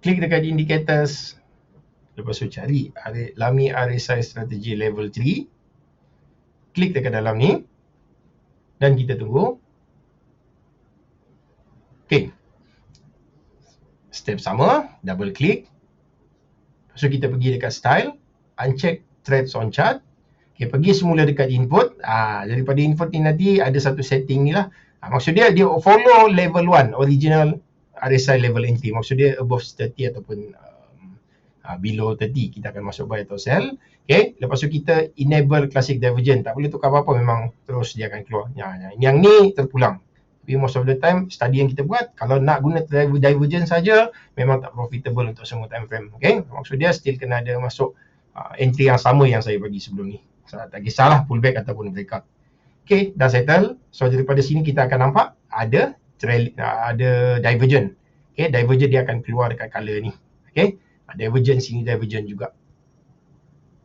klik dekat indicators, lepas tu cari Lamy RSI Strategy Level 3, klik dekat dalam ni dan kita tunggu. Okay, step sama, double click, lepas tu kita pergi dekat style, uncheck threads on chart. Okay, pergi semula dekat input. Daripada input ni nanti ada satu setting ni lah. Maksud dia follow level 1 original RSI level entry. Maksud dia above 30 ataupun below 30 kita akan masuk buy atau sell. Okay, lepas tu kita enable classic divergent. Tak boleh tukar apa-apa, memang terus dia akan keluar. Yang ni terpulang. Tapi most of the time study yang kita buat, kalau nak guna divergent saja, memang tak profitable untuk semua time frame. Okay, maksud dia still kena ada masuk entry yang sama yang saya bagi sebelum ni. Tak kisahlah pullback ataupun breakout. Okay, dah settle. So daripada sini kita akan nampak ada divergent. Okay, divergent dia akan keluar dekat color ni. Okay, divergent sini, divergent juga.